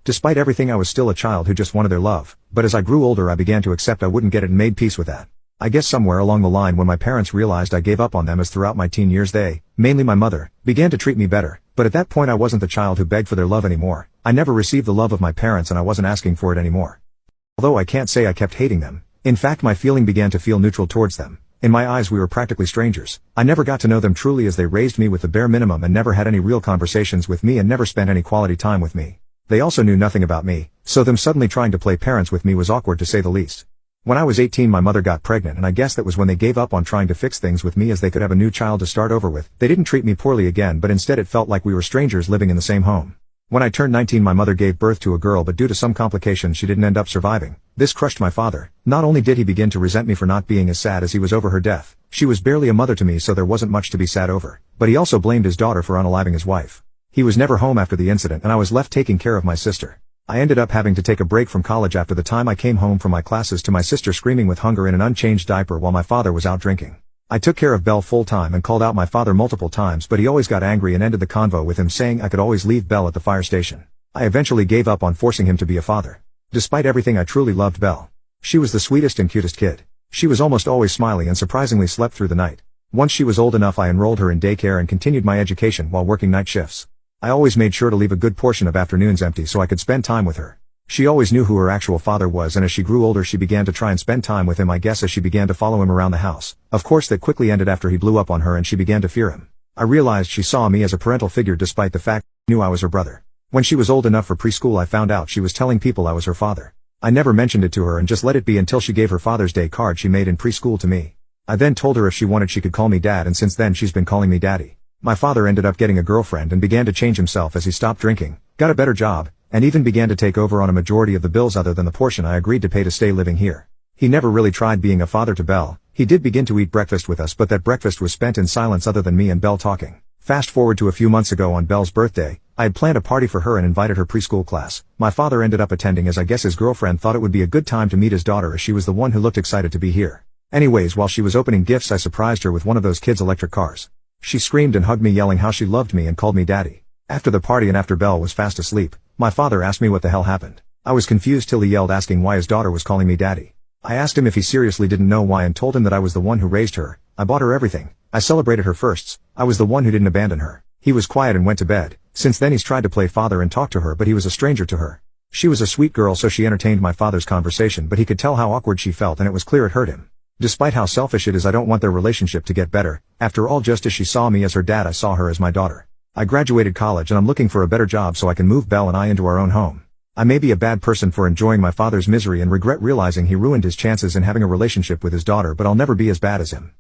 Despite everything, I was still a child who just wanted their love, but as I grew older I began to accept I wouldn't get it and made peace with that. I guess somewhere along the line when my parents realized I gave up on them, as throughout my teen years they, mainly my mother, began to treat me better, but at that point I wasn't the child who begged for their love anymore. I never received the love of my parents and I wasn't asking for it anymore. Although I can't say I kept hating them, in fact my feeling began to feel neutral towards them. In my eyes we were practically strangers. I never got to know them truly as they raised me with the bare minimum and never had any real conversations with me and never spent any quality time with me. They also knew nothing about me, so them suddenly trying to play parents with me was awkward to say the least. When I was 18 my mother got pregnant and I guess that was when they gave up on trying to fix things with me as they could have a new child to start over with. They didn't treat me poorly again, but instead it felt like we were strangers living in the same home. When I turned 19 my mother gave birth to a girl, but due to some complications she didn't end up surviving. This crushed my father. Not only did he begin to resent me for not being as sad as he was over her death, she was barely a mother to me so there wasn't much to be sad over, but he also blamed his daughter for unaliving his wife. He was never home after the incident and I was left taking care of my sister. I ended up having to take a break from college after the time I came home from my classes to my sister screaming with hunger in an unchanged diaper while my father was out drinking. I took care of Belle full time and called out my father multiple times, but he always got angry and ended the convo with him saying I could always leave Belle at the fire station. I eventually gave up on forcing him to be a father. Despite everything I truly loved Belle. She was the sweetest and cutest kid. She was almost always smiling and surprisingly slept through the night. Once she was old enough I enrolled her in daycare and continued my education while working night shifts. I always made sure to leave a good portion of afternoons empty so I could spend time with her. She always knew who her actual father was, and as she grew older she began to try and spend time with him, I guess as she began to follow him around the house. Of course that quickly ended after he blew up on her and she began to fear him. I realized she saw me as a parental figure despite the fact she knew I was her brother. When she was old enough for preschool I found out she was telling people I was her father. I never mentioned it to her and just let it be until she gave her Father's Day card she made in preschool to me. I then told her if she wanted she could call me Dad, and since then she's been calling me Daddy. My father ended up getting a girlfriend and began to change himself as he stopped drinking, got a better job, and even began to take over on a majority of the bills other than the portion I agreed to pay to stay living here. He never really tried being a father to Belle. He did begin to eat breakfast with us, but that breakfast was spent in silence other than me and Belle talking. Fast forward to a few months ago on Belle's birthday, I had planned a party for her and invited her preschool class. My father ended up attending as I guess his girlfriend thought it would be a good time to meet his daughter as she was the one who looked excited to be here. Anyways, while she was opening gifts I surprised her with one of those kids' electric cars. She screamed and hugged me yelling how she loved me and called me Daddy. After the party and after Belle was fast asleep, my father asked me what the hell happened. I was confused till he yelled asking why his daughter was calling me Daddy. I asked him if he seriously didn't know why and told him that I was the one who raised her. I bought her everything. I celebrated her firsts. I was the one who didn't abandon her. He was quiet and went to bed. Since then he's tried to play father and talk to her, but he was a stranger to her. She was a sweet girl so she entertained my father's conversation, but he could tell how awkward she felt and it was clear it hurt him. Despite how selfish it is, I don't want their relationship to get better. After all, just as she saw me as her dad I saw her as my daughter. I graduated college and I'm looking for a better job so I can move Belle and I into our own home. I may be a bad person for enjoying my father's misery and regret realizing he ruined his chances in having a relationship with his daughter, but I'll never be as bad as him.